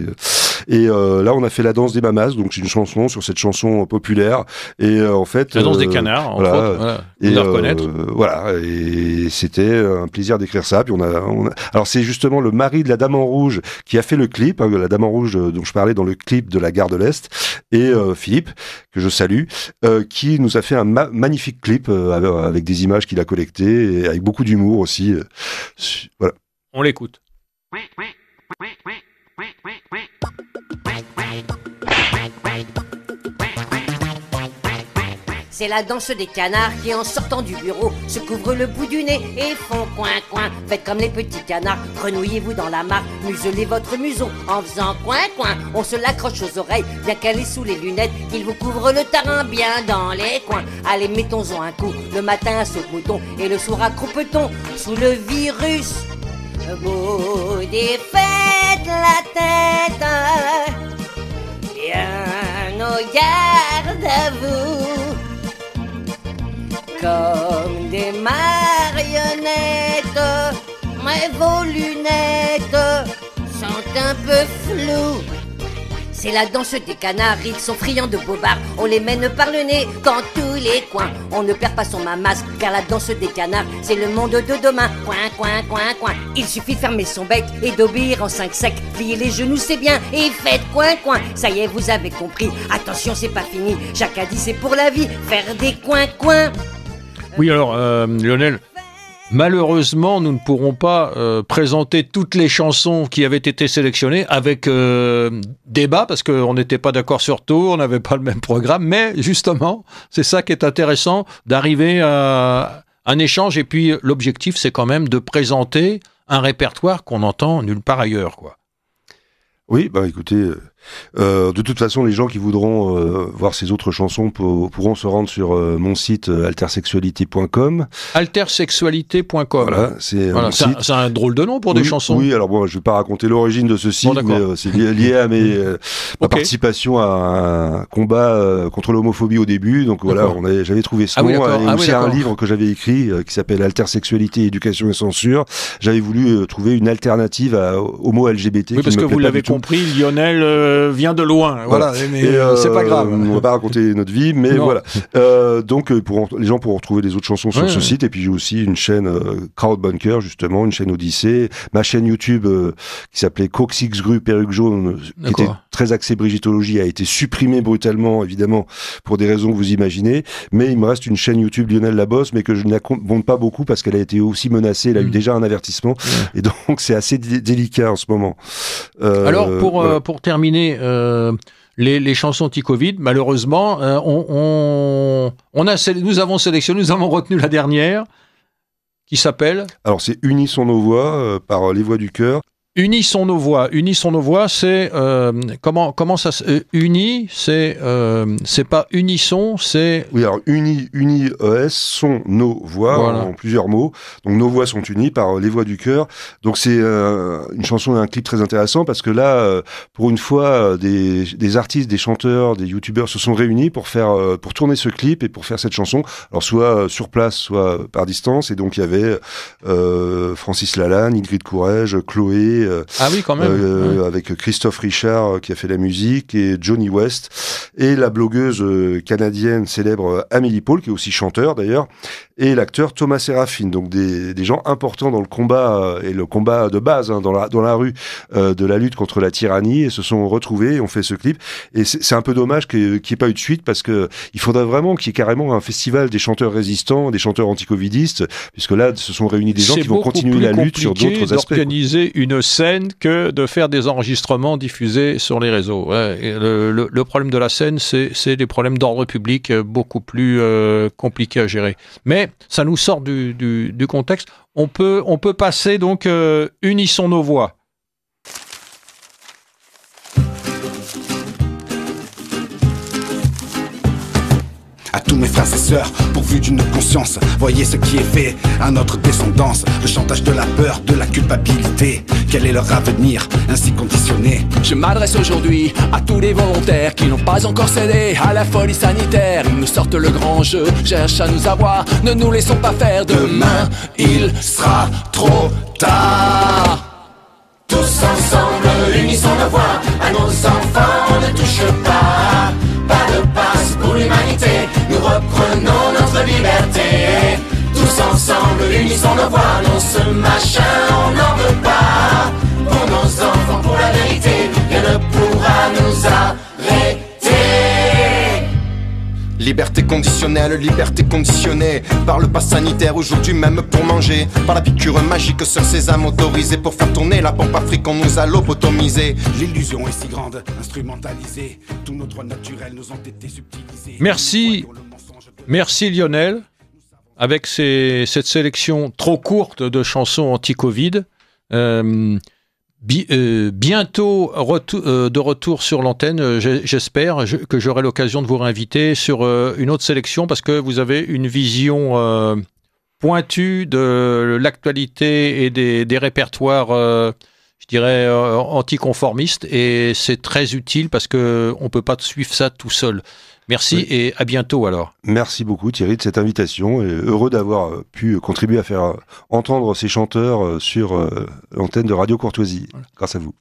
Et là, on a fait La danse des mamas, donc c'est une chanson sur cette chanson populaire. Et en fait, La danse des canards, entre autres. Voilà. Et la reconnaître. Voilà. Et c'était un plaisir d'écrire ça. Puis alors c'est justement le mari de la Dame en Rouge qui a fait le clip, la Dame en Rouge dont je parlais dans le clip de la Gare de l'Est, et Philippe, que je salue, qui nous a fait un magnifique clip avec des images qu'il a collectées et avec beaucoup d'humour aussi. Voilà. On l'écoute. C'est la danse des canards qui, en sortant du bureau, se couvrent le bout du nez et font coin coin. Faites comme les petits canards, renouillez-vous dans la mare, muselez votre museau en faisant coin coin. On se l'accroche aux oreilles, bien calé sous les lunettes, il vous couvre le tarin bien dans les coins. Allez, mettons-en un coup, le matin à saute-mouton et le soir à croupeton sous le virus. Vous défaites la tête, bien au garde à vous. Comme des marionnettes, mais vos lunettes sont un peu floues. C'est la danse des canards, ils sont friands de bobards. On les mène par le nez dans tous les coins. On ne perd pas son mamasque, car la danse des canards, c'est le monde de demain. Coin, coin, coin, coin. Il suffit de fermer son bec et d'obéir en 5 secs. Pliez les genoux, c'est bien, et faites coin, coin. Ça y est, vous avez compris. Attention, c'est pas fini. Jacques a dit c'est pour la vie, faire des coins, coins. Oui, alors, Lionel, malheureusement, nous ne pourrons pas présenter toutes les chansons qui avaient été sélectionnées avec débat, parce qu'on n'était pas d'accord sur tout, on n'avait pas le même programme, mais justement, c'est ça qui est intéressant, d'arriver à un échange, et puis l'objectif, c'est quand même de présenter un répertoire qu'on entend nulle part ailleurs, quoi. Oui, bah écoutez, de toute façon, les gens qui voudront voir ces autres chansons pourront se rendre sur mon site altersexualité.com. Altersexualité.com. Voilà, c'est un drôle de nom pour des chansons. Oui, alors bon, je vais pas raconter l'origine de ce site, mais c'est lié à ma participation à un combat contre l'homophobie au début. Donc voilà, j'avais trouvé ce nom, et aussi un livre que j'avais écrit qui s'appelle Altersexualité, éducation et censure. J'avais voulu trouver une alternative au mot LGBT. Oui, parce que vous l'avez compris, Lionel vient de loin, voilà, mais c'est pas grave. On va pas raconter notre vie, mais voilà. Donc les gens pourront retrouver des autres chansons sur ce site, et puis j'ai aussi une chaîne Crowdbunker, justement, une chaîne Odyssée, ma chaîne YouTube qui s'appelait Coxixgru Perruque Jaune, qui était très axée brigitologie, a été supprimée brutalement, évidemment, pour des raisons que vous imaginez, mais il me reste une chaîne YouTube Lionel Labosse, mais que je n'abonde pas beaucoup parce qu'elle a été aussi menacée, elle a eu déjà un avertissement, et donc c'est assez délicat en ce moment. Alors pour terminer, les chansons anti-Covid, malheureusement, nous avons sélectionné, nous avons retenu la dernière, qui s'appelle... Alors c'est Unissons nos voix, par Les Voix du Cœur. Unissons nos voix, c'est comment ça se uni, c'est pas unisson, c'est oui, alors uni ES sont nos voix, voilà, en plusieurs mots. Donc nos voix sont unies par Les Voix du Cœur. Donc c'est une chanson et un clip très intéressant parce que là, pour une fois, des artistes, des chanteurs, des youtubeurs se sont réunis pour tourner ce clip et pour faire cette chanson. Alors soit sur place, soit par distance. Et donc il y avait Francis Lalanne, Ingrid Courrèges, Chloé, succès. Ah oui, quand même. Avec Christophe Richard qui a fait la musique et Johnny West et la blogueuse canadienne célèbre Amélie Paul qui est aussi chanteur d'ailleurs et l'acteur Thomas Séraphin, donc des gens importants dans le combat et le combat de base dans la rue de la lutte contre la tyrannie, et se sont retrouvés et ont fait ce clip. Et c'est un peu dommage qu'il n'y ait pas eu de suite, parce que il faudrait vraiment qu'il y ait carrément un festival des chanteurs résistants, des chanteurs anticovidistes, puisque là se sont réunis des gens qui vont continuer la lutte sur d'autres aspects. C'est d'organiser une scène que de faire des enregistrements diffusés sur les réseaux. Ouais, et le problème de la scène, c'est des problèmes d'ordre public beaucoup plus compliqués à gérer. Mais ça nous sort du contexte. On peut passer donc unissons nos voix. À tous mes frères et sœurs, pourvus d'une conscience, voyez ce qui est fait à notre descendance. Le chantage de la peur, de la culpabilité. Quel est leur avenir, ainsi conditionné? Je m'adresse aujourd'hui à tous les volontaires qui n'ont pas encore cédé à la folie sanitaire. Ils nous sortent le grand jeu, cherchent à nous avoir, ne nous laissons pas faire. Demain, il sera trop tard. Tous ensemble, unissons nos voix. À nos enfants, ne touche pas. Pas de passe pour l'humanité. Nous reprenons notre liberté. Tous ensemble, unissons nos voix. Non, ce machin, on n'en veut pas. Pour nos enfants, pour la vérité, rien ne pourra nous arrêter. Liberté conditionnée par le pass sanitaire, aujourd'hui même pour manger. Par la piqûre magique, seul sésame autorisé pour faire tourner la pompe Afrique, on nous a lobotomisé. L'illusion est si grande, instrumentalisée. Tous nos droits naturels nous ont été subtilisés. Merci Lionel, avec cette sélection trop courte de chansons anti-Covid. Bientôt de retour sur l'antenne, j'espère que j'aurai l'occasion de vous réinviter sur une autre sélection, parce que vous avez une vision pointue de l'actualité et des répertoires, je dirais, anticonformistes, et c'est très utile parce qu'on ne peut pas suivre ça tout seul. Merci, oui. Et à bientôt alors. Merci beaucoup Thierry de cette invitation, et heureux d'avoir pu contribuer à faire entendre ces chanteurs sur l'antenne de Radio Courtoisie. Voilà. Grâce à vous.